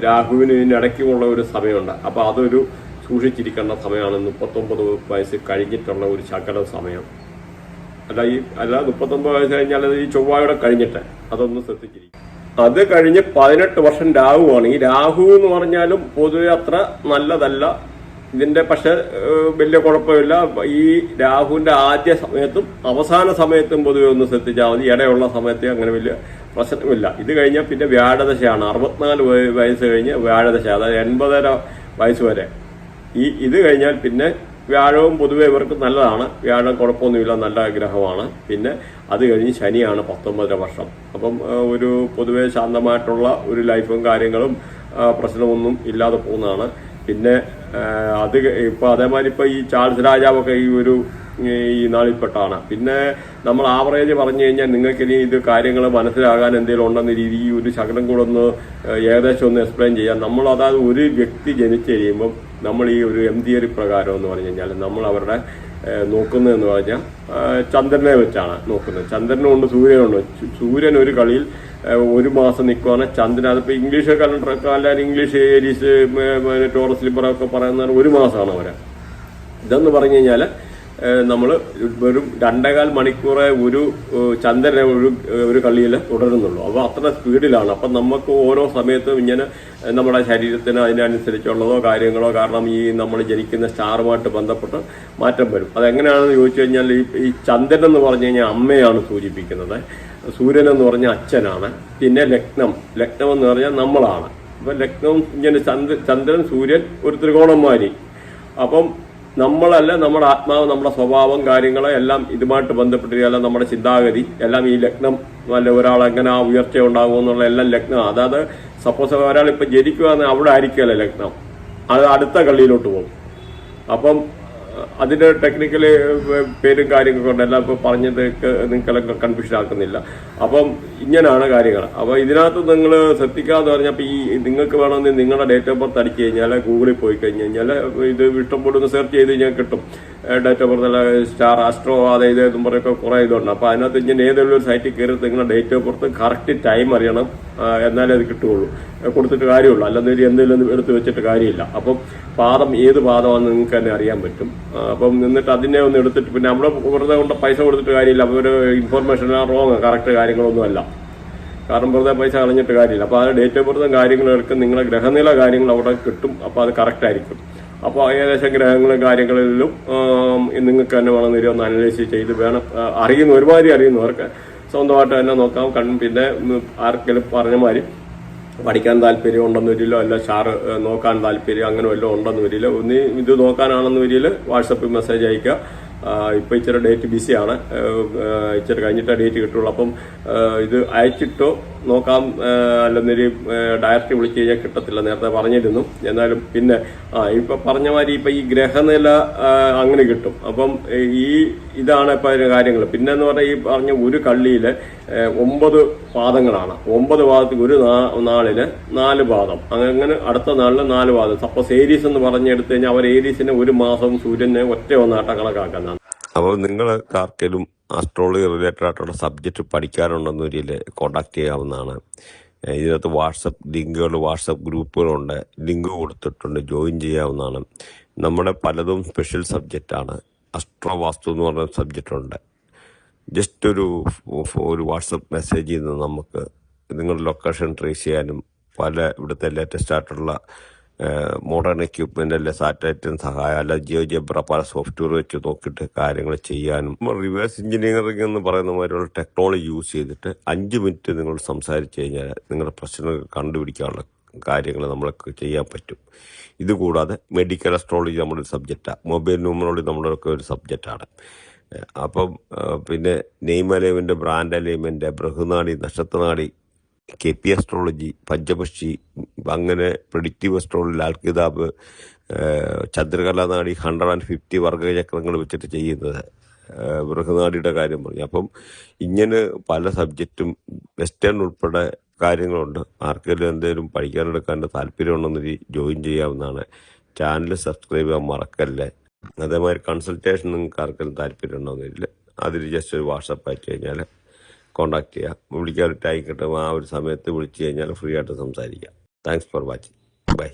Speaker 1: രാഹുവിന് ഇതിനിടയ്ക്കുമുള്ള ഒരു സമയമുണ്ട്. അപ്പോൾ അതൊരു സൂക്ഷിച്ചിരിക്കേണ്ട സമയമാണ്. 39 വയസ്സ് കഴിഞ്ഞിട്ടുള്ള ഒരു ശകല സമയം. അല്ല 39 വയസ്സ് കഴിഞ്ഞാൽ ഈ ചൊവ്വയുടെ കഴിഞ്ഞിട്ട് അതൊന്ന് ശ്രദ്ധിച്ചിരിക്കും. അത് കഴിഞ്ഞ് 18 വർഷം രാഹുവാണ്. ഈ രാഹു എന്ന് പറഞ്ഞാലും പൊതുവെ അത്ര നല്ലതല്ല. ഇതിന്റെ പക്ഷെ വലിയ കുഴപ്പമില്ല. ഈ രാഹുവിന്റെ ആദ്യ സമയത്തും അവസാന സമയത്തും പൊതുവെ ഒന്ന് ശ്രദ്ധിച്ചാൽ മതി. ഇടയുള്ള സമയത്ത് അങ്ങനെ വലിയ പ്രശ്നമില്ല. ഇത് കഴിഞ്ഞാൽ പിന്നെ വ്യാഴദശയാണ്. 64 വയസ്സ് കഴിഞ്ഞ് വ്യാഴദശ, അതായത് 80 വയസ്സ് വരെ. ഇത് കഴിഞ്ഞാൽ പിന്നെ വ്യാഴവും പൊതുവെ ഇവർക്ക് നല്ലതാണ്. വ്യാഴം കുഴപ്പമൊന്നുമില്ല, നല്ല ഗ്രഹമാണ്. പിന്നെ അത് കഴിഞ്ഞ് ശനിയാണ് 19 വർഷം. അപ്പം ഒരു പൊതുവെ ശാന്തമായിട്ടുള്ള ഒരു ലൈഫും കാര്യങ്ങളും പ്രശ്നമൊന്നും ഇല്ലാതെ പോകുന്നതാണ്. പിന്നെ അത് ഇപ്പൊ അതേമാതിരി ഇപ്പൊ ഈ ചാൾസ് രാജാവൊക്കെ ഈ നാളിൽപ്പെട്ടാണ്. പിന്നെ നമ്മൾ ആവറേജ് പറഞ്ഞു കഴിഞ്ഞാൽ നിങ്ങൾക്ക് ഇനി ഇത് കാര്യങ്ങൾ മനസ്സിലാകാൻ എന്തെങ്കിലും ഉണ്ടെന്ന രീതി ഈ ഒരു ശകലം കൂടെ ഒന്ന് ഏകദേശം ഒന്ന് എക്സ്പ്ലെയിൻ ചെയ്യാം. നമ്മൾ അതായത് ഒരു വ്യക്തി ജനിച്ചു കഴിയുമ്പം നമ്മൾ ഈ ഒരു തിയറി പ്രകാരം എന്ന് പറഞ്ഞു കഴിഞ്ഞാൽ നമ്മൾ അവരുടെ നോക്കുന്നതെന്ന് പറഞ്ഞാൽ ചന്ദ്രനെ വെച്ചാണ് നോക്കുന്നത്. ചന്ദ്രനുണ്ട്, സൂര്യനുണ്ട്. സൂര്യൻ ഒരു കളിയിൽ 1 മാസം നിൽക്കുവാണ്. ചന്ദ്രൻ അതിപ്പോൾ ഇംഗ്ലീഷ് കലണ്ടറൊക്കെ അല്ലാതെ ഇംഗ്ലീഷ് ഏരീസ് ടോറസ് ലിബറൊക്കെ പറയുന്നത് 1 മാസമാണ് അവരെ. ഇതെന്ന് പറഞ്ഞു കഴിഞ്ഞാൽ നമ്മൾ വെറും 2.25 മണിക്കൂറെ ഒരു ചന്ദ്രനെ ഒരു കളിയിൽ തുടരുന്നുള്ളൂ. അപ്പോൾ അത്ര സ്പീഡിലാണ്. അപ്പം നമുക്ക് ഓരോ സമയത്തും ഇങ്ങനെ നമ്മുടെ ശരീരത്തിന് അതിനനുസരിച്ചുള്ളതോ കാര്യങ്ങളോ കാരണം ഈ നമ്മൾ ജനിക്കുന്ന സ്റ്റാറുമായിട്ട് ബന്ധപ്പെട്ട് മാറ്റം വരും. അതെങ്ങനെയാണെന്ന് ചോദിച്ചു കഴിഞ്ഞാൽ ഈ ചന്ദ്രൻ എന്ന് പറഞ്ഞു കഴിഞ്ഞാൽ അമ്മയാണ് സൂചിപ്പിക്കുന്നത്. സൂര്യൻ എന്ന് പറഞ്ഞാൽ അച്ഛനാണ്. പിന്നെ ലഗ്നം എന്ന് പറഞ്ഞാൽ നമ്മളാണ്. അപ്പം ലഗ്നം ഇങ്ങനെ ചന്ദ്രൻ, സൂര്യൻ ഒരു ത്രികോണന്മാരി. അപ്പം നമ്മളല്ല, നമ്മുടെ ആത്മാവ്, നമ്മുടെ സ്വഭാവം കാര്യങ്ങൾ എല്ലാം ഇതുമായിട്ട് ബന്ധപ്പെട്ടിരിക്കുക. നമ്മുടെ ചിന്താഗതി എല്ലാം ഈ ലഗ്നം അല്ല ഒരാൾ എങ്ങനെ ആ ഉയർച്ച ഉണ്ടാകും എന്നുള്ള എല്ലാം ലഗ്നം. അതായത് സപ്പോസ് ഒരാൾ ഇപ്പം ജനിക്കുകയാണെങ്കിൽ അവിടെ ആയിരിക്കുമല്ലോ ലഗ്നം, അത് അടുത്ത കളിയിലോട്ട് പോകും. അപ്പം അതിന്റെ ടെക്നിക്കല് പേരും കാര്യങ്ങളൊക്കെ ഉണ്ട്. എല്ലാം ഇപ്പൊ പറഞ്ഞത് നിങ്ങൾക്കെല്ലാം കൺഫ്യൂഷൻ ആക്കുന്നില്ല. അപ്പം ഇങ്ങനെയാണ് കാര്യങ്ങൾ. അപ്പൊ ഇതിനകത്ത് നിങ്ങൾ ശ്രദ്ധിക്കാതെ പറഞ്ഞപ്പോൾ ഈ നിങ്ങൾക്ക് വേണമെങ്കിൽ നിങ്ങളുടെ ഡേറ്റ് ഓഫ് ബർത്ത് അടിച്ചു കഴിഞ്ഞാൽ ഗൂഗിളിൽ പോയി കഴിഞ്ഞ് കഴിഞ്ഞാൽ ഇത് ഇഷ്ടംപോലെ ഒന്ന് സെർച്ച് ചെയ്ത് കഴിഞ്ഞാൽ കിട്ടും. ഡേറ്റ് ഓഫ് ബർത്ത് അല്ല സ്റ്റാർ ആസ്ട്രോ അതായത് ഇതും പറയൊക്കെ കുറെ ഇതുണ്ട്. അപ്പൊ അതിനകത്ത് ഇങ്ങനെ ഏതെങ്കിലും ഒരു സൈറ്റിൽ കയറി നിങ്ങളുടെ date of birth correct time അറിയണം. എന്നാലേ അത് കിട്ടുകയുള്ളൂ. കൊടുത്തിട്ട് കാര്യമുള്ളൂ. അല്ലെന്നൊരു എന്തെങ്കിലും എടുത്ത് വെച്ചിട്ട് കാര്യമില്ല. അപ്പം പാദം ഏത് പാദമാണെന്ന് നിങ്ങൾക്ക് തന്നെ അറിയാൻ പറ്റും. അപ്പം എന്നിട്ട് അതിനെ ഒന്ന് എടുത്തിട്ട് പിന്നെ നമ്മൾ വെറുതെ കൊണ്ട് പൈസ കൊടുത്തിട്ട് കാര്യമില്ല. അപ്പോൾ ഒരു ഇൻഫോർമേഷൻ റോങ്, കറക്റ്റ് കാര്യങ്ങളൊന്നും അല്ല. കാരണം വെറുതെ പൈസ കളഞ്ഞിട്ട് കാര്യമില്ല. അപ്പോൾ അത് ഡേറ്റ് ഓഫ് ബർത്തും കാര്യങ്ങളും എടുക്കും. നിങ്ങളുടെ ഗ്രഹനില കാര്യങ്ങൾ അവിടെ കിട്ടും. അപ്പോൾ അത് കറക്റ്റ് ആയിരിക്കും. അപ്പോൾ ഏകദേശം ഗ്രഹങ്ങളും കാര്യങ്ങളിലും നിങ്ങൾക്ക് തന്നെ വേണമെന്ന് ഒന്ന് അനലൈസ് ചെയ്ത് വേണം. ഒരുമാതിരി അറിയുന്നവർക്ക് സ്വന്തമായിട്ട് തന്നെ നോക്കാം. പിന്നെ ആർക്കെങ്കിലും പറഞ്ഞ മാതിരി പഠിക്കാൻ താല്പര്യം ഉണ്ടെന്ന് വരില്ലോ, അല്ല ഷാറ് നോക്കാൻ താല്പര്യം അങ്ങനെ വല്ലതും ഉണ്ടെന്ന് വരില്ല. ഒന്ന് ഇത് നോക്കാനാണെന്ന് വരില്ല വാട്സപ്പിൽ മെസ്സേജ് അയക്കുക. ഇപ്പം ഇച്ചിരി ഡേറ്റ് ബിസിയാണ്, ഇച്ചിരി കഴിഞ്ഞിട്ടേ ഡേറ്റ് കിട്ടുള്ളൂ. അപ്പം ഇത് അയച്ചിട്ടോ നോക്കാം. അല്ലെന്നൊരു ഡയറക്റ്റ് വിളിച്ച് കഴിഞ്ഞാൽ കിട്ടത്തില്ല, നേരത്തെ പറഞ്ഞിരുന്നു. എന്നാലും പിന്നെ ഇപ്പം പറഞ്ഞ മാതിരി ഇപ്പം ഈ ഗ്രഹനില അങ്ങനെ കിട്ടും. അപ്പം ഇതാണ് ഇപ്പം അതിന് കാര്യങ്ങൾ. പിന്നെന്ന് പറഞ്ഞാൽ ഈ പറഞ്ഞ ഒരു കള്ളിയിൽ 9 പാദങ്ങളാണ്. 9 പാദത്തിൽ ഒരു നാളില് 4 പാദം, അങ്ങനെ അടുത്ത നാളില് 4 പാദം. സപ്പോസ് ഏരീസ് എന്ന് പറഞ്ഞെടുത്ത് കഴിഞ്ഞാൽ അവർ ഏരീസിന് 1 മാസം സൂര്യനെ ഒറ്റ ഒന്നാട്ടം കണക്കാക്കുന്നതാണ്. അപ്പോൾ നിങ്ങൾ ആർക്കെങ്കിലും ആസ്ട്രോളജി റിലേറ്റഡ് ആയിട്ടുള്ള സബ്ജക്റ്റ് പഠിക്കാനുണ്ടെന്ന് വരിയിൽ കോണ്ടാക്ട് ചെയ്യാവുന്നതാണ്.
Speaker 2: ഇതിനകത്ത് വാട്സപ്പ് ഗ്രൂപ്പുകളുണ്ട്, ലിങ്ക് കൊടുത്തിട്ടുണ്ട്, ജോയിൻ ചെയ്യാവുന്നതാണ്. നമ്മുടെ പലതും സ്പെഷ്യൽ സബ്ജക്റ്റാണ്. അസ്ട്രോ വാസ്തു എന്ന് പറഞ്ഞ സബ്ജക്റ്റ് ഉണ്ട്. ജസ്റ്റ് ഒരു വാട്സപ്പ് മെസ്സേജിൽ നിന്ന് നമുക്ക് നിങ്ങളുടെ ലൊക്കേഷൻ ട്രേസ് ചെയ്യാനും ഇവിടുത്തെ ലേറ്റസ്റ്റ് ആയിട്ടുള്ള മോഡേൺ എക്യുപ്മെന്റ് അല്ലെ സാറ്റലൈറ്റും സഹായം അല്ല ജിയോജബ്ര പല സോഫ്റ്റ്വെയർ വെച്ച് നോക്കിയിട്ട് കാര്യങ്ങൾ ചെയ്യാനും റിവേഴ്സ് എഞ്ചിനീയറിംഗ് എന്ന് പറയുന്ന മാതിരിയുള്ള ടെക്നോളജി യൂസ് ചെയ്തിട്ട് 5 മിനിറ്റ് നിങ്ങൾ സംസാരിച്ചു കഴിഞ്ഞാൽ നിങ്ങളുടെ പ്രശ്നങ്ങൾ കണ്ടുപിടിക്കാനുള്ള കാര്യങ്ങൾ നമ്മൾക്ക് ചെയ്യാൻ പറ്റും. ഇതുകൂടാതെ മെഡിക്കൽ അസ്ട്രോളജി നമ്മുടെ ഒരു സബ്ജക്റ്റാണ്, മൊബൈൽ ന്യൂമറോളജി നമ്മുടെയൊക്കെ ഒരു സബ്ജക്റ്റാണ്. അപ്പം പിന്നെ നെയിം അലൈൻമെന്റ്, ബ്രാൻഡ് അലൈൻമെന്റ്, ബൃഹനാടി, നക്ഷത്രനാടി, KP അസ്ട്രോളജി, പഞ്ചപക്ഷി, അങ്ങനെ പ്രെഡിക്റ്റീവ് അസ്ട്രോളജി, ലാൽ കിതാബ്, ചന്ദ്രകലാനാടി, 150 വർഗചക്രങ്ങൾ വെച്ചിട്ട് ചെയ്യുന്നത്, ബൃഹനാടിയുടെ കാര്യം പറഞ്ഞു. അപ്പം ഇങ്ങനെ പല സബ്ജക്റ്റും വെസ്റ്റേൺ ഉൾപ്പെടെ കാര്യങ്ങളുണ്ട്. ആർക്കെങ്കിലും എന്തെങ്കിലും പഠിക്കാനെടുക്കാൻ താല്പര്യമുണ്ടെന്ന് ജോയിൻ ചെയ്യാവുന്നതാണ്. ചാനൽ സബ്സ്ക്രൈബ് ചെയ്യാൻ മറക്കല്ലേ. അതേമാതിരി കൺസൾട്ടേഷൻ നിങ്ങൾക്ക് ആർക്കെങ്കിലും താല്പര്യം ഉണ്ടോന്നില്ല, അതിൽ ജസ്റ്റ് ഒരു വാട്സപ്പ് അയച്ചു കഴിഞ്ഞാൽ കോൺടാക്ട് ചെയ്യാം. വിളിക്കാൻ ഒരു ടൈം കിട്ടും, ആ ഒരു സമയത്ത് വിളിച്ചു കഴിഞ്ഞാൽ ഫ്രീ ആയിട്ട് സംസാരിക്കാം. Thanks for watching. ബൈ.